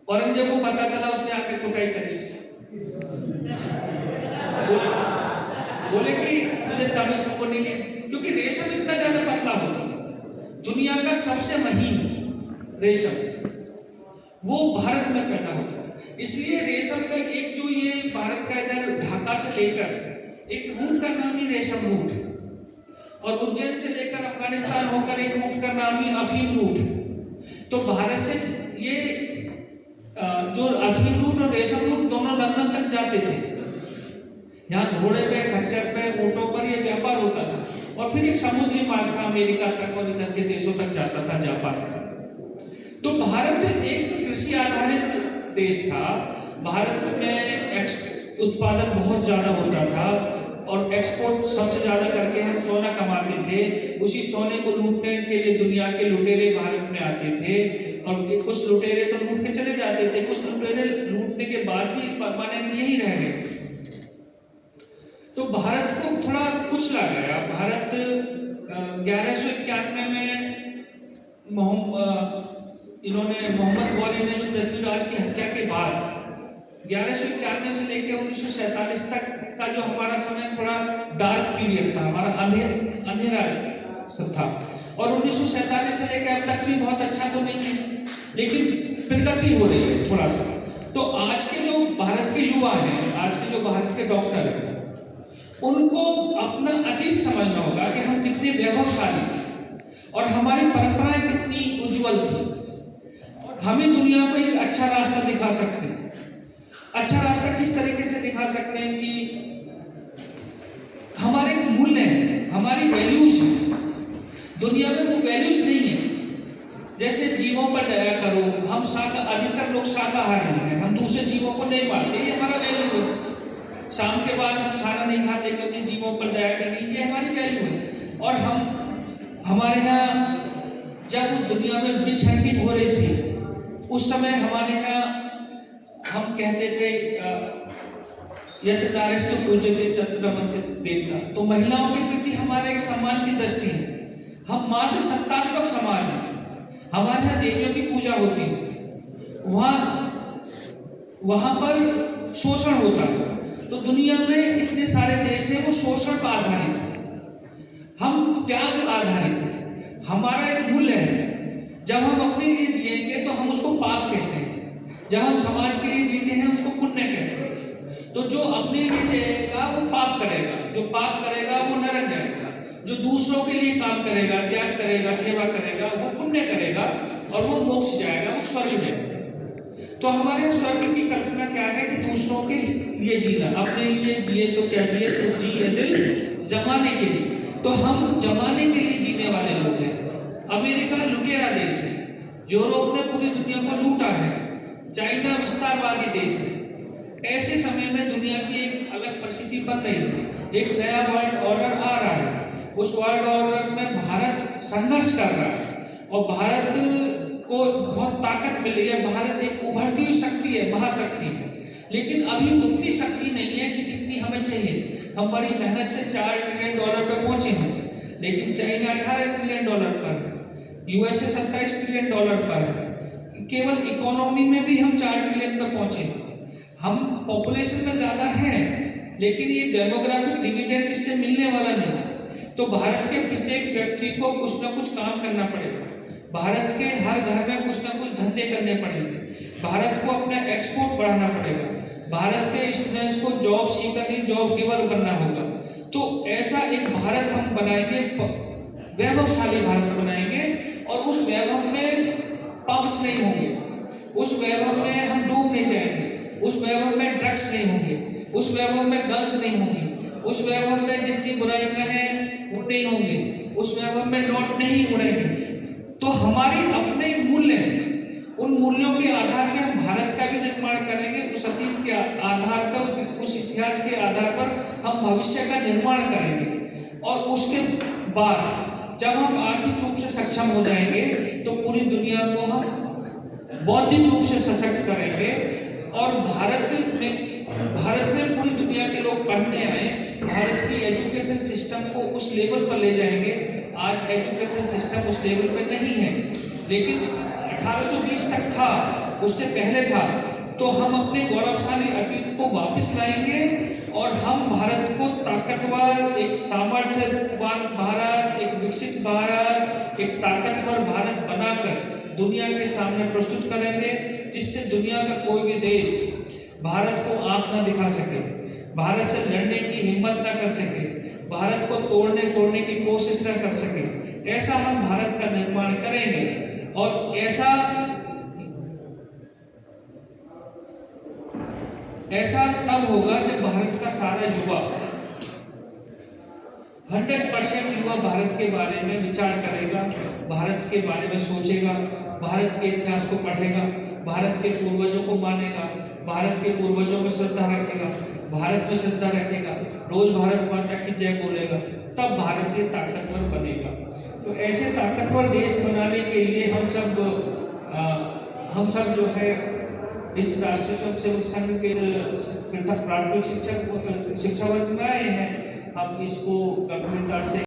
औरंगजेब को पता चला, उसने आके कुटाई करी उसकी। बोले कि तुझे तमिल को नहीं है, क्योंकि रेशम इतना ज्यादा पतला होता है। दुनिया का सबसे महीन रेशम वो भारत में पैदा होता था। इसलिए रेशम का एक जो ये भारत का इधर ढाका से लेकर एक रूट का नाम ही रेशम रूट है, और उज्जैन से लेकर अफगानिस्तान होकर एक रूट का नाम ही अफीम रूट है। तो भारत से ये जो अफीम रूट और रेशम रूट दोनों लंदन तक जाते थे। यहाँ घोड़े पे, खच्चर पे, ऊंटों पर ये व्यापार होता था, और फिर एक समुद्री मार्ग था, अमेरिका तक और इधर के देशों तक जाता था, जापान तक। तो भारत एक कृषि आधारित देश था। भारत में उत्पादन बहुत ज्यादा होता था और एक्सपोर्ट सबसे ज्यादा करके हम सोना कमाते थे। उसी सोने को लूटने के लिए दुनिया के लुटेरे भारत में आते थे, और कुछ लुटेरे तो लूट के चले जाते थे, कुछ लुटेरे लूटने के बाद भी परमानेंट यही रह गए। तो भारत को थोड़ा कुचला गया। भारत 1191 में इन्होंने मोहम्मद गौरी ने जो पृथ्वीराज की हत्या के बाद 1191 से लेकर 1947 तक का जो हमारा समय थोड़ा डार्क पीरियड था, हमारा अंधेरा था। और 1947 से लेकर अब तक भी बहुत अच्छा तो नहीं है, लेकिन प्रगति हो रही है थोड़ा सा। तो आज के जो भारत के युवा हैं, आज के जो भारत के डॉक्टर हैं, उनको अपना अतीत समझना होगा कि हम कितने वैभवशाली थे और हमारी परंपराएं कितनी उज्जवल थी। हमें दुनिया को एक अच्छा रास्ता दिखा सकते हैं। अच्छा रास्ता किस तरीके से दिखा सकते हैं कि हमारे मूल्य हैं, हमारी वैल्यूज हैं। दुनिया में वो वैल्यूज नहीं है, जैसे जीवों पर दया करो। हम अधिकतर लोग शाकाहारी हैं, हम दूसरे जीवों को नहीं मारते, ये हमारा वैल्यू है। शाम के बाद हम खाना नहीं खाते क्योंकि जीवों पर दया करनी, ये हमारी वैल्यू है। और हमारे यहाँ जब दुनिया में विश्व हंटिंग हो रही थी, उस समय हमारे यहाँ हम कहते थे यत्र नारीस्तु पूज्यते तत्र रमन्ते देवता। तो महिलाओं के प्रति हमारे एक सम्मान की दृष्टि है। हम मात्र सत्तात्मक समाज हैं, हमारे यहाँ देवियों की पूजा होती है, वहां पर शोषण होता है। तो दुनिया में इतने सारे देश हैं वो शोषण पर आधारित है, हम त्याग आधारित है। हमारा एक मूल्य है, जब हम अपने लिए जिएंगे तो हम उसको पाप कहते हैं, जब हम समाज के लिए जीते हैं उसको पुण्य कहते हैं। तो जो अपने लिए जिएगा वो पाप करेगा, जो पाप करेगा वो नरक जाएगा, जो दूसरों के लिए काम करेगा, त्याग करेगा, सेवा करेगा, वो पुण्य करेगा और वो मोक्ष जाएगा, वो स्वर्ग जाएगा। तो हमारे स्वर्ग की कल्पना क्या है कि दूसरों के लिए जीना, अपने लिए जिए तो क्या जिए, तो जिए दिल जमाने के लिए। तो हम जमाने के लिए जीने वाले लोग हैं। अमेरिका लुटेरा देश है, यूरोप ने पूरी दुनिया को लूटा है, चाइना विस्तारवादी देश है। ऐसे समय में दुनिया की एक अलग परिस्थिति बन रही है, एक नया वर्ल्ड ऑर्डर आ रहा है। उस वर्ल्ड ऑर्डर में भारत संघर्ष कर रहा है और भारत को बहुत ताकत मिली है। भारत एक उभरती हुई शक्ति है, महाशक्ति है, लेकिन अभी उतनी शक्ति नहीं है कि जितनी हमें चाहिए। हम बड़ी मेहनत से $4 ट्रिलियन पर पहुंचे हैं, लेकिन चाइना $18 ट्रिलियन पर है, यूएसए $27 ट्रिलियन पर है। केवल इकोनॉमी में भी हम 4 ट्रिलियन पर पहुंचे। हम पॉपुलेशन में ज्यादा हैं, लेकिन ये डेमोग्राफिक डिविडेंड इससे मिलने वाला नहीं है। तो भारत के प्रत्येक व्यक्ति को कुछ ना कुछ काम करना पड़ेगा। भारत के हर घर में कुछ ना कुछ धंधे करने पड़ेंगे, भारत को अपना एक्सपोर्ट बढ़ाना पड़ेगा, भारत के स्टूडेंट्स को जॉब सीकर नहीं जॉब गिवर बनना होगा। तो ऐसा एक भारत हम बनाएंगे, वैभवशाली भारत बनाएंगे, और उस वैभव में पब्स नहीं होंगे, उस वैभव में हम डूब नहीं जाएंगे, उस वैभव में ड्रग्स नहीं होंगे, उस वैभव में गर्ल्स नहीं होंगी, उस वैभव में जितनी बुराइयां हैं वो नहीं होंगे, उस वैभव में नोट नहीं उड़ेंगे। तो हमारे अपने मूल्य हैं, उन मूल्यों के आधार पर हम भारत का भी निर्माण करेंगे, उस अतीत के आधार पर, उस इतिहास के आधार पर हम भविष्य का निर्माण करेंगे। और उसके बाद जब हम आर्थिक रूप से सक्षम हो जाएंगे तो पूरी दुनिया को हम बौद्धिक रूप से सशक्त करेंगे, और भारत में पूरी दुनिया के लोग पढ़ने आए, भारत की एजुकेशन सिस्टम को उस लेवल पर ले जाएंगे। आज एजुकेशन सिस्टम उस लेवल पर नहीं है, लेकिन 1820 तक था, उससे पहले था। तो हम अपने गौरवशाली अतीत को वापस लाएंगे, और हम भारत को ताकतवर, एक सामर्थ्यवान भारत, एक विकसित भारत, एक ताकतवर भारत बनाकर दुनिया के सामने प्रस्तुत करेंगे, जिससे दुनिया का कोई भी देश भारत को आंख ना दिखा सके, भारत से लड़ने की हिम्मत ना कर सके, भारत को तोड़ने फोड़ने की कोशिश ना कर सके। ऐसा हम भारत का निर्माण करेंगे, और ऐसा तब होगा जब भारत का सारा युवा 100% युवा भारत के बारे में विचार करेगा, भारत के बारे में सोचेगा, भारत के इतिहास को पढ़ेगा, भारत के पूर्वजों को मानेगा, भारत के पूर्वजों में श्रद्धा रखेगा, भारत में श्रद्धा रखेगा, रोज भारत माता की जय बोलेगा, तब भारतीय ताकतवर बनेगा। तो ऐसे ताकतवर देश बनाने के लिए हम सब जो है इस राष्ट्रीय स्वयंसेवक संघ के प्राथमिक शिक्षा वर्ग में आए हैं। हम इसको गंभीरता से